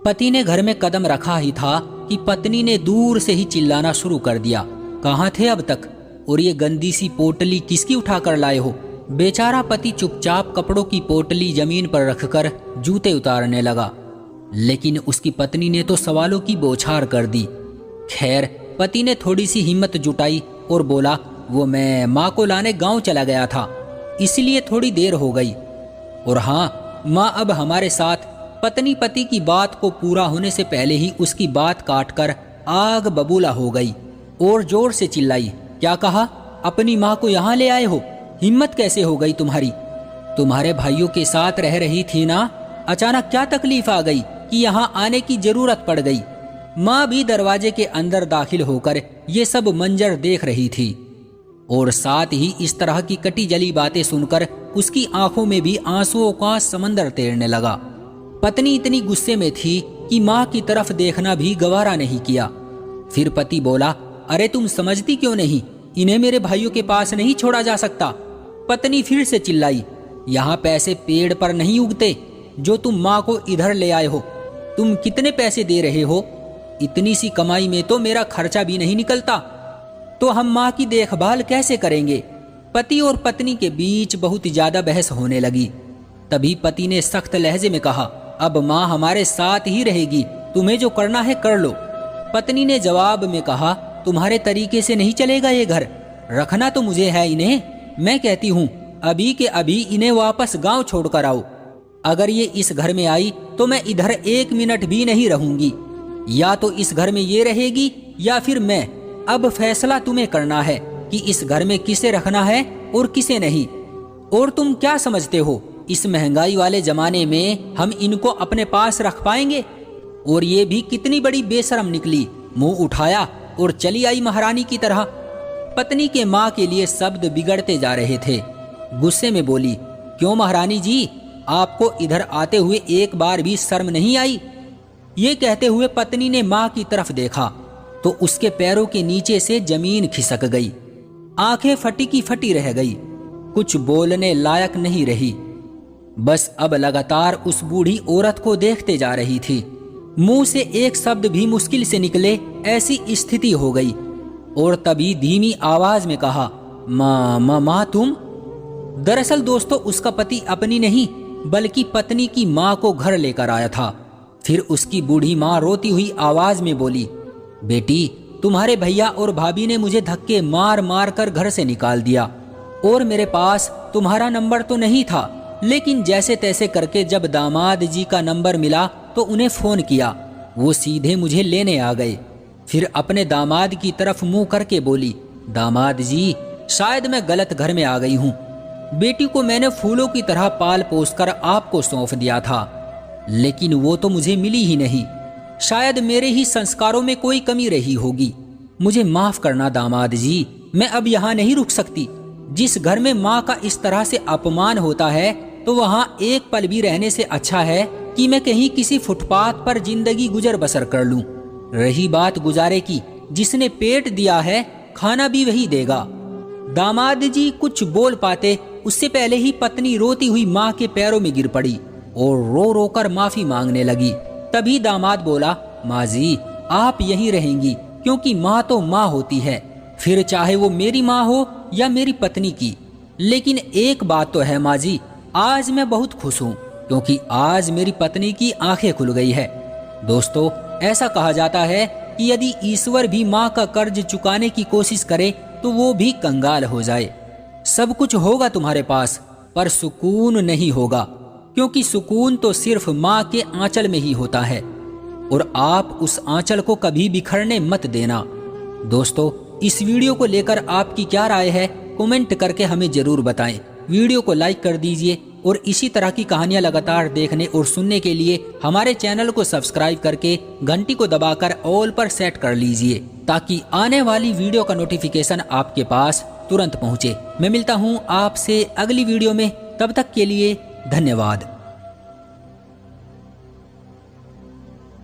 पति ने घर में कदम रखा ही था कि पत्नी ने दूर से ही चिल्लाना शुरू कर दिया, कहाँ थे अब तक, और ये गंदी सी पोटली किसकी उठा कर लाए हो। बेचारा पति चुपचाप कपड़ों की पोटली जमीन पर रखकर जूते उतारने लगा, लेकिन उसकी पत्नी ने तो सवालों की बौछार कर दी। खैर, पति ने थोड़ी सी हिम्मत जुटाई और बोला, वो मैं माँ को लाने गांव चला गया था, इसलिए थोड़ी देर हो गई। और हाँ, माँ अब हमारे साथ। पत्नी पति की बात को पूरा होने से पहले ही उसकी बात काटकर आग बबूला हो गई और जोर से चिल्लाई, क्या कहा? अपनी माँ को यहाँ ले आए हो? हिम्मत कैसे हो गई तुम्हारी? तुम्हारे भाइयों के साथ रह रही थी ना, अचानक क्या तकलीफ आ गई कि यहाँ आने की जरूरत पड़ गई? माँ भी दरवाजे के अंदर दाखिल होकर ये सब मंजर देख रही थी और साथ ही इस तरह की कटी जली बातें सुनकर उसकी आंखों में भी आंसुओं का समंदर तैरने लगा। पत्नी इतनी गुस्से में थी कि माँ की तरफ देखना भी गवारा नहीं किया। फिर पति बोला, अरे तुम समझती क्यों नहीं? इन्हें मेरे भाइयों के पास नहीं छोड़ा जा सकता। पत्नी फिर से चिल्लाई, यहाँ पैसे पेड़ पर नहीं उगते जो तुम माँ को इधर ले आए हो। तुम कितने पैसे दे रहे हो? इतनी सी कमाई में तो मेरा खर्चा भी नहीं निकलता, तो हम माँ की देखभाल कैसे करेंगे? पति और पत्नी के बीच बहुत ज्यादा बहस होने लगी। तभी पति ने सख्त लहजे में कहा, अब माँ हमारे साथ ही रहेगी, तुम्हें जो करना है कर लो। पत्नी ने जवाब में कहा, तुम्हारे तरीके से नहीं चलेगा ये घर, रखना तो मुझे है इन्हें। मैं कहती हूँ अभी के अभी इन्हें वापस गांव छोड़कर आओ। अगर ये इस घर में आई तो मैं इधर 1 मिनट भी नहीं रहूंगी। या तो इस घर में ये रहेगी या फिर मैं। अब फैसला तुम्हें करना है कि इस घर में किसे रखना है और किसे नहीं। और तुम क्या समझते हो, इस महंगाई वाले जमाने में हम इनको अपने पास रख पाएंगे? और ये भी कितनी बड़ी बेशरम निकली, मुंह उठाया और चली आई महारानी की तरह। पत्नी के माँ के लिए शब्द बिगड़ते जा रहे थे। गुस्से में बोली, क्यों महारानी जी, आपको इधर आते हुए एक बार भी शर्म नहीं आई? ये कहते हुए पत्नी ने माँ की तरफ देखा तो उसके पैरों के नीचे से जमीन खिसक गई। आंखें फटी की फटी रह गई, कुछ बोलने लायक नहीं रही। बस अब लगातार उस बूढ़ी औरत को देखते जा रही थी। मुंह से एक शब्द भी मुश्किल से निकले ऐसी स्थिति हो गई। और तभी धीमी आवाज में कहा, माँ तुम? दरअसल दोस्तों, उसका पति अपनी नहीं बल्कि पत्नी की माँ को घर लेकर आया था। फिर उसकी बूढ़ी माँ रोती हुई आवाज में बोली, बेटी, तुम्हारे भैया और भाभी ने मुझे धक्के मार मार कर घर से निकाल दिया और मेरे पास तुम्हारा नंबर तो नहीं था, लेकिन जैसे तैसे करके जब दामाद जी का नंबर मिला तो उन्हें फोन किया। वो सीधे मुझे लेने आ गए। फिर अपने दामाद की तरफ मुंह करके बोली, दामाद जी, शायद मैं गलत घर में आ गई हूँ। बेटी को मैंने फूलों की तरह पाल पोस कर आपको सौंप दिया था, लेकिन वो तो मुझे मिली ही नहीं। शायद मेरे ही संस्कारों में कोई कमी रही होगी। मुझे माफ करना दामाद जी, मैं अब यहाँ नहीं रुक सकती। जिस घर में माँ का इस तरह से अपमान होता है तो वहाँ एक पल भी रहने से अच्छा है कि मैं कहीं किसी फुटपाथ पर जिंदगी गुजर बसर कर लूं। रही बात गुजारे की, जिसने पेट दिया है खाना भी वही देगा। दामाद जी कुछ बोल पाते उससे पहले ही पत्नी रोती हुई माँ के पैरों में गिर पड़ी और रो रो कर माफी मांगने लगी। तभी दामाद बोला, माँ जी, आप यहीं रहेंगी क्योंकि माँ तो माँ होती है, फिर चाहे वो मेरी माँ हो या मेरी पत्नी की। लेकिन एक बात तो है माँ जी, आज मैं बहुत खुश हूँ क्योंकि आज मेरी पत्नी की आंखें खुल गई है। दोस्तों, ऐसा कहा जाता है कि यदि ईश्वर भी माँ का कर्ज चुकाने की कोशिश करे तो वो भी कंगाल हो जाए। सब कुछ होगा तुम्हारे पास पर सुकून नहीं होगा, क्योंकि सुकून तो सिर्फ माँ के आंचल में ही होता है और आप उस आंचल को कभी बिखरने मत देना। दोस्तों, इस वीडियो को लेकर आपकी क्या राय है, कमेंट करके हमें जरूर बताएं। वीडियो को लाइक कर दीजिए और इसी तरह की कहानियां लगातार देखने और सुनने के लिए हमारे चैनल को सब्सक्राइब करके घंटी को दबाकर ऑल पर सेट कर लीजिए ताकि आने वाली वीडियो का नोटिफिकेशन आपके पास तुरंत पहुंचे। मैं मिलता हूं आपसे अगली वीडियो में, तब तक के लिए धन्यवाद।